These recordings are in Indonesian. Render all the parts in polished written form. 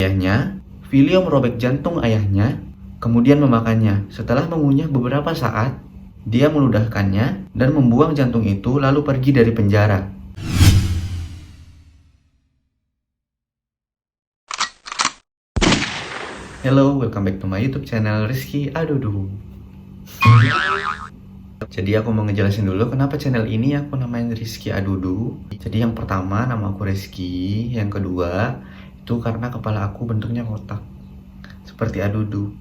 Ayahnya, Filio merobek jantung ayahnya, kemudian memakannya. Setelah mengunyah beberapa saat, dia meludahkannya dan membuang jantung itu lalu pergi dari penjara. Hello, welcome back to my YouTube channel Rizky Adudu. Jadi aku mau ngejelasin dulu kenapa channel ini aku namain Rizky Adudu. Jadi yang pertama nama aku Rizky, yang kedua itu karena kepala aku bentuknya kotak seperti Adudu.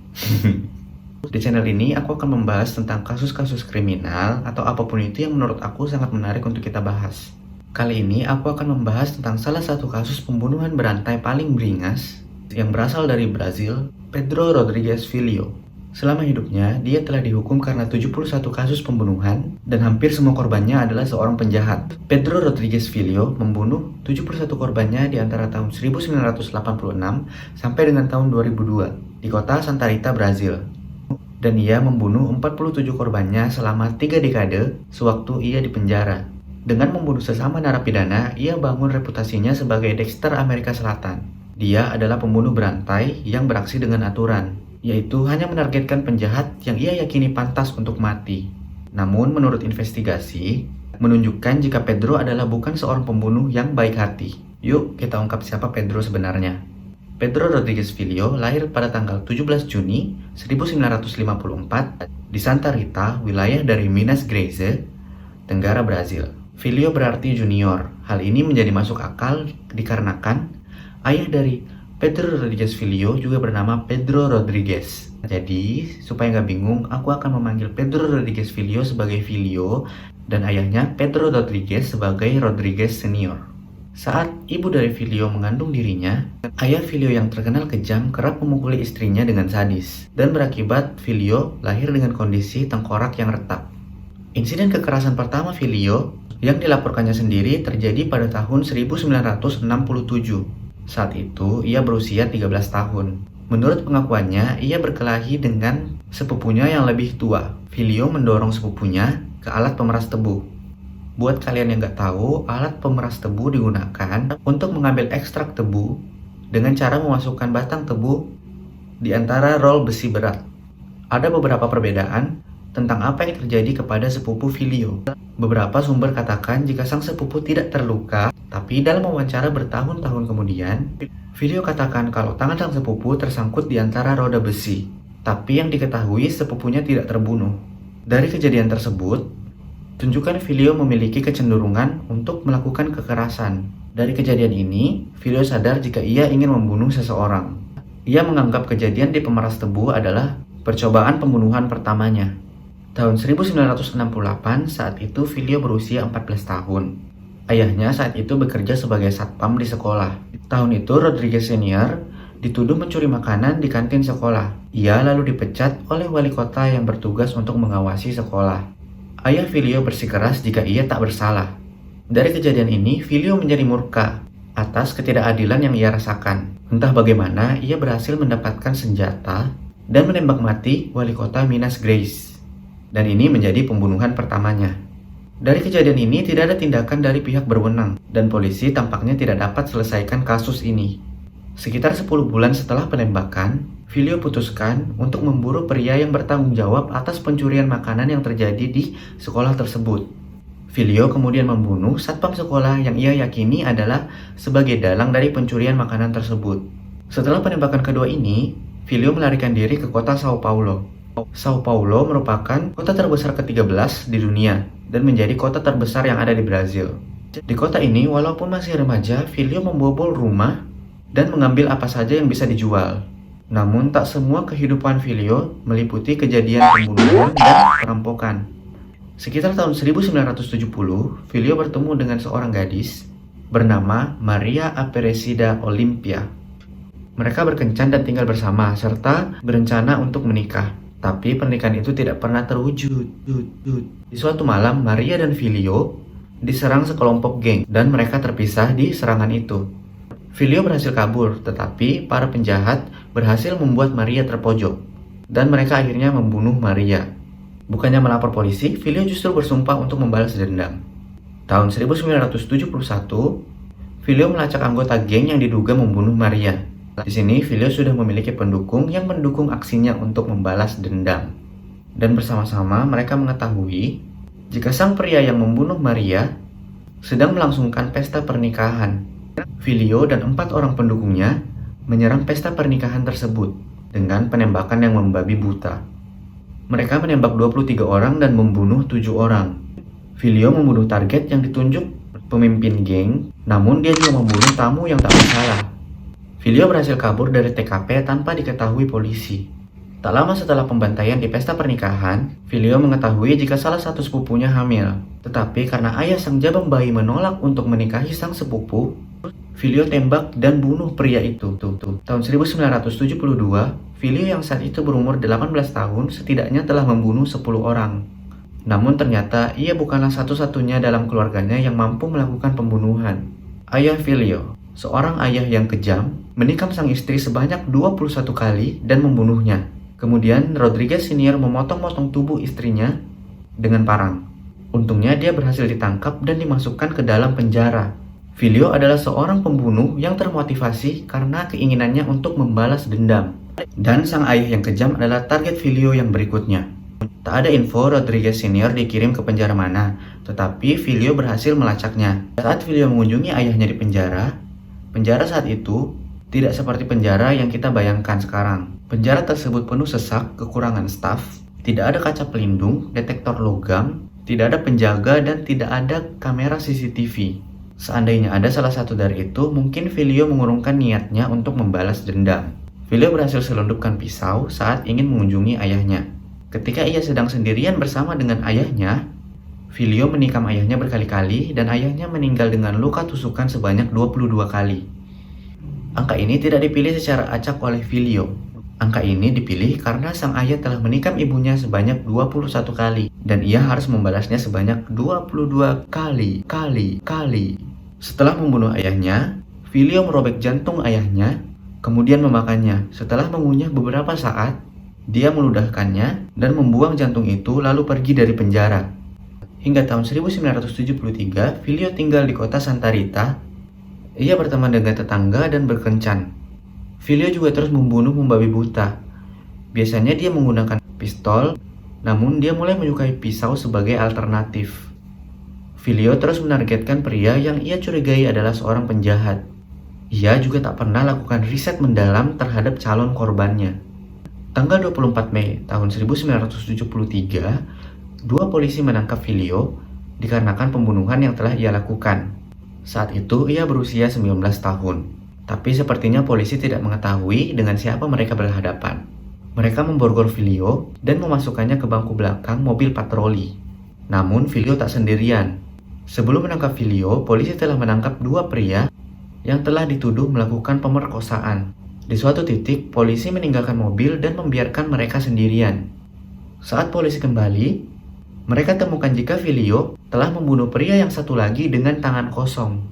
Di channel ini aku akan membahas tentang kasus-kasus kriminal atau apapun itu yang menurut aku sangat menarik untuk kita bahas. Kali ini aku akan membahas tentang salah satu kasus pembunuhan berantai paling beringas yang berasal dari Brazil, Pedro Rodrigues Filho. Selama hidupnya, dia telah dihukum karena 71 kasus pembunuhan dan hampir semua korbannya adalah seorang penjahat. Pedro Rodrigues Filho membunuh 71 korbannya di antara tahun 1986 sampai dengan tahun 2002 di kota Santa Rita, Brazil. Dan ia membunuh 47 korbannya selama 3 dekade sewaktu ia di penjara. Dengan membunuh sesama narapidana, ia bangun reputasinya sebagai Dexter Amerika Selatan. Dia adalah pembunuh berantai yang beraksi dengan aturan, yaitu hanya menargetkan penjahat yang ia yakini pantas untuk mati. Namun menurut investigasi, menunjukkan jika Pedro adalah bukan seorang pembunuh yang baik hati. Yuk kita ungkap siapa Pedro sebenarnya. Pedro Rodrigues Filho lahir pada tanggal 17 Juni 1954 di Santa Rita, wilayah dari Minas Gerais, Tenggara Brazil. Filho berarti junior. Hal ini menjadi masuk akal dikarenakan ayah dari Pedro Rodrigues Filho juga bernama Pedro Rodrigues. Jadi, supaya nggak bingung, aku akan memanggil Pedro Rodrigues Filho sebagai Filho dan ayahnya Pedro Rodrigues sebagai Rodrigues Senior. Saat ibu dari Filho mengandung dirinya, ayah Filho yang terkenal kejam kerap memukuli istrinya dengan sadis dan berakibat Filho lahir dengan kondisi tengkorak yang retak. Insiden kekerasan pertama Filho yang dilaporkannya sendiri terjadi pada tahun 1967. Saat itu, ia berusia 13 tahun. Menurut pengakuannya, ia berkelahi dengan sepupunya yang lebih tua. Filho mendorong sepupunya ke alat pemeras tebu. Buat kalian yang nggak tahu, alat pemeras tebu digunakan untuk mengambil ekstrak tebu dengan cara memasukkan batang tebu di antara rol besi berat. Ada beberapa perbedaan tentang apa yang terjadi kepada sepupu Filho. Beberapa sumber katakan jika sang sepupu tidak terluka, tapi dalam wawancara bertahun-tahun kemudian, Filho katakan kalau tangan sang sepupu tersangkut di antara roda besi. Tapi yang diketahui sepupunya tidak terbunuh. Dari kejadian tersebut, tunjukkan Filho memiliki kecenderungan untuk melakukan kekerasan. Dari kejadian ini, Filho sadar jika ia ingin membunuh seseorang. Ia menganggap kejadian di pemeras tebu adalah percobaan pembunuhan pertamanya. Tahun 1968, saat itu Filho berusia 14 tahun. Ayahnya saat itu bekerja sebagai satpam di sekolah. Tahun itu Rodrigues Senior dituduh mencuri makanan di kantin sekolah. Ia lalu dipecat oleh wali kota yang bertugas untuk mengawasi sekolah. Ayah Filho bersikeras jika ia tak bersalah. Dari kejadian ini, Filho menjadi murka atas ketidakadilan yang ia rasakan. Entah bagaimana, ia berhasil mendapatkan senjata dan menembak mati wali kota Minas Gerais. Dan ini menjadi pembunuhan pertamanya. Dari kejadian ini tidak ada tindakan dari pihak berwenang dan polisi tampaknya tidak dapat selesaikan kasus ini. Sekitar 10 bulan setelah penembakan, Filho putuskan untuk memburu pria yang bertanggung jawab atas pencurian makanan yang terjadi di sekolah tersebut. Filho kemudian membunuh satpam sekolah yang ia yakini adalah sebagai dalang dari pencurian makanan tersebut. Setelah penembakan kedua ini, Filho melarikan diri ke kota Sao Paulo. Sao Paulo merupakan kota terbesar ke-13 di dunia dan menjadi kota terbesar yang ada di Brazil. Di kota ini, walaupun masih remaja, Filho membobol rumah dan mengambil apa saja yang bisa dijual. Namun, tak semua kehidupan Filho meliputi kejadian pembunuhan dan perampokan. Sekitar tahun 1970, Filho bertemu dengan seorang gadis bernama Maria Aparecida Olimpia. Mereka berkencan dan tinggal bersama, serta berencana untuk menikah. Tapi pernikahan itu tidak pernah terwujud. Di suatu malam, Maria dan Filho diserang sekelompok geng dan mereka terpisah di serangan itu. Filho berhasil kabur, tetapi para penjahat berhasil membuat Maria terpojok dan mereka akhirnya membunuh Maria. Bukannya melapor polisi, Filho justru bersumpah untuk membalas dendam. Tahun 1971, Filho melacak anggota geng yang diduga membunuh Maria. Di sini Filio sudah memiliki pendukung yang mendukung aksinya untuk membalas dendam. Dan bersama-sama mereka mengetahui jika sang pria yang membunuh Maria sedang melangsungkan pesta pernikahan. Filio dan 4 orang pendukungnya menyerang pesta pernikahan tersebut dengan penembakan yang membabi buta. Mereka menembak 23 orang dan membunuh 7 orang. Filio membunuh target yang ditunjuk pemimpin geng, namun dia juga membunuh tamu yang tak bersalah. Filio berhasil kabur dari TKP tanpa diketahui polisi. Tak lama setelah pembantaian di pesta pernikahan, Filio mengetahui jika salah satu sepupunya hamil. Tetapi karena ayah sang jabang bayi menolak untuk menikahi sang sepupu, Filio tembak dan bunuh pria itu. Tahun 1972, Filio yang saat itu berumur 18 tahun setidaknya telah membunuh 10 orang. Namun ternyata ia bukanlah satu-satunya dalam keluarganya yang mampu melakukan pembunuhan. Ayah Filio, seorang ayah yang kejam, menikam sang istri sebanyak 21 kali dan membunuhnya. Kemudian Rodriguez Senior memotong-motong tubuh istrinya dengan parang. Untungnya dia berhasil ditangkap dan dimasukkan ke dalam penjara. Filio adalah seorang pembunuh yang termotivasi karena keinginannya untuk membalas dendam. Dan sang ayah yang kejam adalah target Filio yang berikutnya. Tak ada info Rodriguez Senior dikirim ke penjara mana, tetapi Filio berhasil melacaknya. Saat Filio mengunjungi ayahnya di penjara, penjara saat itu tidak seperti penjara yang kita bayangkan sekarang. Penjara tersebut penuh sesak, kekurangan staf, tidak ada kaca pelindung, detektor logam, tidak ada penjaga, dan tidak ada kamera CCTV. Seandainya ada salah satu dari itu, mungkin Filio mengurungkan niatnya untuk membalas dendam. Filio berhasil selundupkan pisau saat ingin mengunjungi ayahnya. Ketika ia sedang sendirian bersama dengan ayahnya, Filio menikam ayahnya berkali-kali dan ayahnya meninggal dengan luka tusukan sebanyak 22 kali. Angka ini tidak dipilih secara acak oleh Filio. Angka ini dipilih karena sang ayah telah menikam ibunya sebanyak 21 kali dan ia harus membalasnya sebanyak 22 kali. Setelah membunuh ayahnya, Filio merobek jantung ayahnya, kemudian memakannya. Setelah mengunyah beberapa saat, dia meludahkannya dan membuang jantung itu lalu pergi dari penjara. Hingga tahun 1973, Filio tinggal di kota Santa Rita. Ia berteman dengan tetangga dan berkencan. Filio juga terus membunuh membabi buta. Biasanya dia menggunakan pistol, namun dia mulai menyukai pisau sebagai alternatif. Filio terus menargetkan pria yang ia curigai adalah seorang penjahat. Ia juga tak pernah lakukan riset mendalam terhadap calon korbannya. Tanggal 24 Mei tahun 1973, 2 polisi menangkap Filio dikarenakan pembunuhan yang telah ia lakukan. Saat itu ia berusia 19 tahun. Tapi sepertinya polisi tidak mengetahui dengan siapa mereka berhadapan. Mereka memborgol Filio dan memasukkannya ke bangku belakang mobil patroli. Namun Filio tak sendirian. Sebelum menangkap Filio, polisi telah menangkap 2 pria yang telah dituduh melakukan pemerkosaan. Di suatu titik, polisi meninggalkan mobil dan membiarkan mereka sendirian. Saat polisi kembali, mereka temukan jika Filio telah membunuh pria yang satu lagi dengan tangan kosong.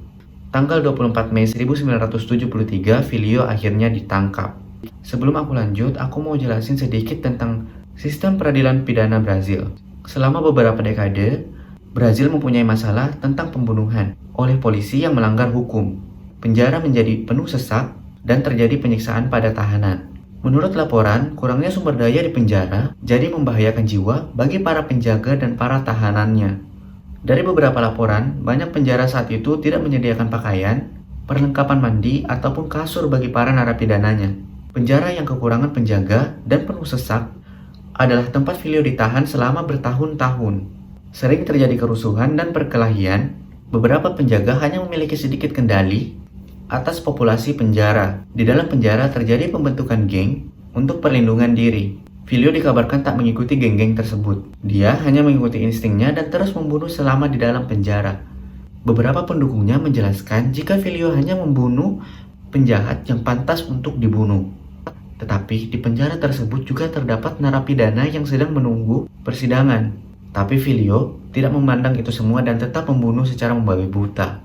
Tanggal 24 Mei 1973, Filio akhirnya ditangkap. Sebelum aku lanjut, aku mau jelasin sedikit tentang sistem peradilan pidana Brazil. Selama beberapa dekade, Brazil mempunyai masalah tentang pembunuhan oleh polisi yang melanggar hukum. Penjara menjadi penuh sesak dan terjadi penyiksaan pada tahanan. Menurut laporan, kurangnya sumber daya di penjara jadi membahayakan jiwa bagi para penjaga dan para tahanannya. Dari beberapa laporan, banyak penjara saat itu tidak menyediakan pakaian, perlengkapan mandi, ataupun kasur bagi para narapidananya. Penjara yang kekurangan penjaga dan penuh sesak adalah tempat Filio ditahan selama bertahun-tahun. Sering terjadi kerusuhan dan perkelahian. Beberapa penjaga hanya memiliki sedikit kendali atas populasi penjara. Di dalam penjara terjadi pembentukan geng untuk perlindungan diri. Filio dikabarkan tak mengikuti geng-geng tersebut. Dia hanya mengikuti instingnya dan terus membunuh selama di dalam penjara. Beberapa pendukungnya menjelaskan jika Filio hanya membunuh penjahat yang pantas untuk dibunuh. Tetapi di penjara tersebut juga terdapat narapidana yang sedang menunggu persidangan. Tapi Filio tidak memandang itu semua dan tetap membunuh secara membabi buta.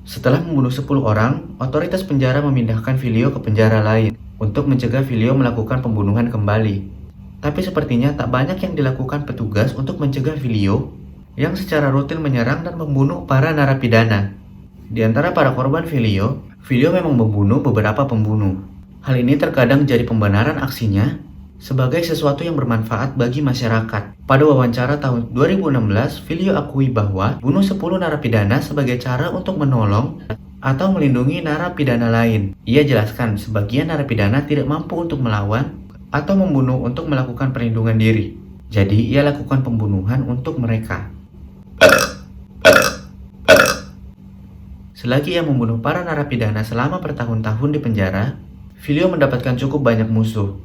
Setelah membunuh 10 orang, otoritas penjara memindahkan Filio ke penjara lain untuk mencegah Filio melakukan pembunuhan kembali. Tapi sepertinya tak banyak yang dilakukan petugas untuk mencegah Filio yang secara rutin menyerang dan membunuh para narapidana. Di antara para korban Filio, Filio memang membunuh beberapa pembunuh. Hal ini terkadang jadi pembenaran aksinya sebagai sesuatu yang bermanfaat bagi masyarakat. Pada wawancara tahun 2016, Filio akui bahwa bunuh 10 narapidana sebagai cara untuk menolong atau melindungi narapidana lain. Ia jelaskan sebagian narapidana tidak mampu untuk melawan atau membunuh untuk melakukan perlindungan diri. Jadi ia lakukan pembunuhan untuk mereka. Selagi ia membunuh para narapidana selama bertahun-tahun di penjara, Filio mendapatkan cukup banyak musuh.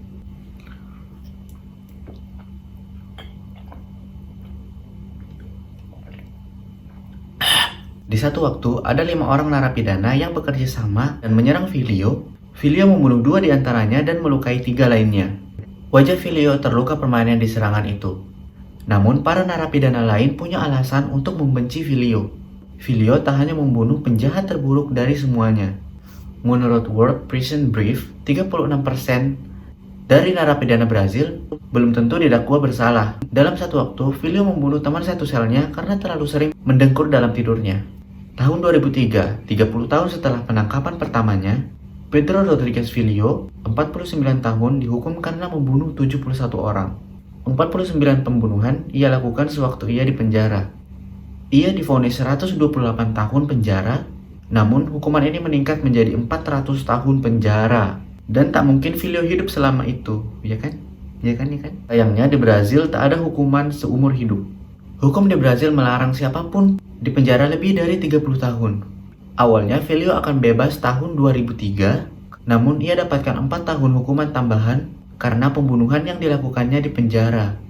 Di satu waktu, ada 5 orang narapidana yang bekerja sama dan menyerang Filio. Filio membunuh 2 di antaranya dan melukai 3 lainnya. Wajah Filio terluka permanen di serangan itu. Namun, para narapidana lain punya alasan untuk membenci Filio. Filio tak hanya membunuh penjahat terburuk dari semuanya. Menurut World Prison Brief, 36% dari narapidana Brazil belum tentu didakwa bersalah. Dalam satu waktu, Filio membunuh teman satu selnya karena terlalu sering mendengkur dalam tidurnya. Tahun 2003, 30 tahun setelah penangkapan pertamanya, Pedro Rodrigues Filio, 49 tahun, dihukum karena membunuh 71 orang. 49 pembunuhan ia lakukan sewaktu ia di penjara. Ia divonis 128 tahun penjara, namun hukuman ini meningkat menjadi 400 tahun penjara. Dan tak mungkin Filio hidup selama itu, ya kan? Ya kan? Sayangnya di Brazil tak ada hukuman seumur hidup. Hukum di Brazil melarang siapapun di penjara lebih dari 30 tahun. Awalnya Filio akan bebas tahun 2003, namun ia dapatkan 4 tahun hukuman tambahan karena pembunuhan yang dilakukannya di penjara.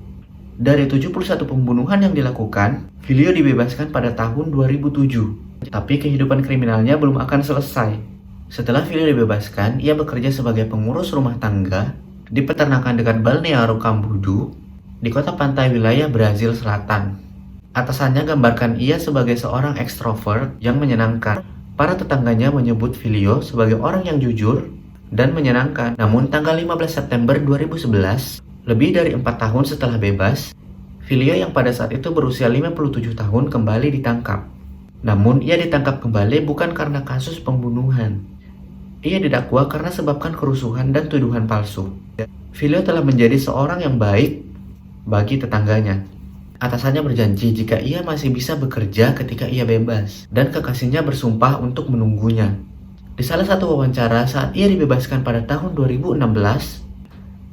Dari 71 pembunuhan yang dilakukan, Filio dibebaskan pada tahun 2007. Tapi kehidupan kriminalnya belum akan selesai. Setelah Filio dibebaskan, ia bekerja sebagai pengurus rumah tangga di peternakan dekat Balneário Camboriú di kota pantai wilayah Brazil Selatan. Atasannya gambarkan ia sebagai seorang ekstrovert yang menyenangkan. Para tetangganya menyebut Filio sebagai orang yang jujur dan menyenangkan. Namun tanggal 15 September 2011, lebih dari 4 tahun setelah bebas, Filio yang pada saat itu berusia 57 tahun kembali ditangkap. Namun ia ditangkap kembali bukan karena kasus pembunuhan. Ia didakwa karena sebabkan kerusuhan dan tuduhan palsu. Filio telah menjadi seorang yang baik bagi tetangganya. Atasannya berjanji jika ia masih bisa bekerja ketika ia bebas, dan kekasihnya bersumpah untuk menunggunya. Di salah satu wawancara saat ia dibebaskan pada tahun 2016,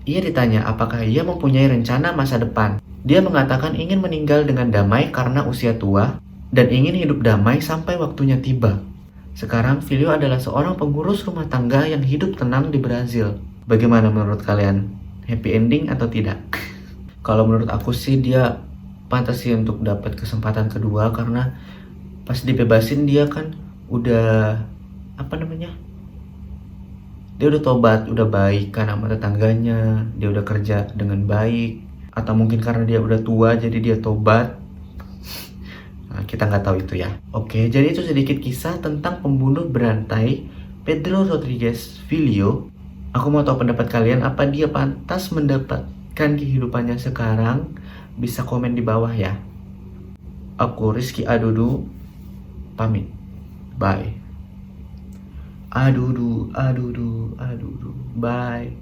ia ditanya apakah ia mempunyai rencana masa depan. Dia mengatakan ingin meninggal dengan damai karena usia tua dan ingin hidup damai sampai waktunya tiba. Sekarang Filio adalah seorang pengurus rumah tangga yang hidup tenang di Brazil. Bagaimana menurut kalian? Happy ending atau tidak? Kalau menurut aku sih dia pantas sih untuk dapat kesempatan kedua, karena pas dibebasin dia kan udah dia udah tobat, udah baik kan sama tetangganya, dia udah kerja dengan baik, atau mungkin karena dia udah tua jadi dia tobat. Nah, kita nggak tahu itu ya. Oke, jadi itu sedikit kisah tentang pembunuh berantai Pedro Rodrigues Filio. Aku mau tahu pendapat kalian, apa dia pantas mendapatkan kehidupannya sekarang? Bisa komen di bawah ya. Aku Rizky Adudu pamit. Bye. Adudu. Bye.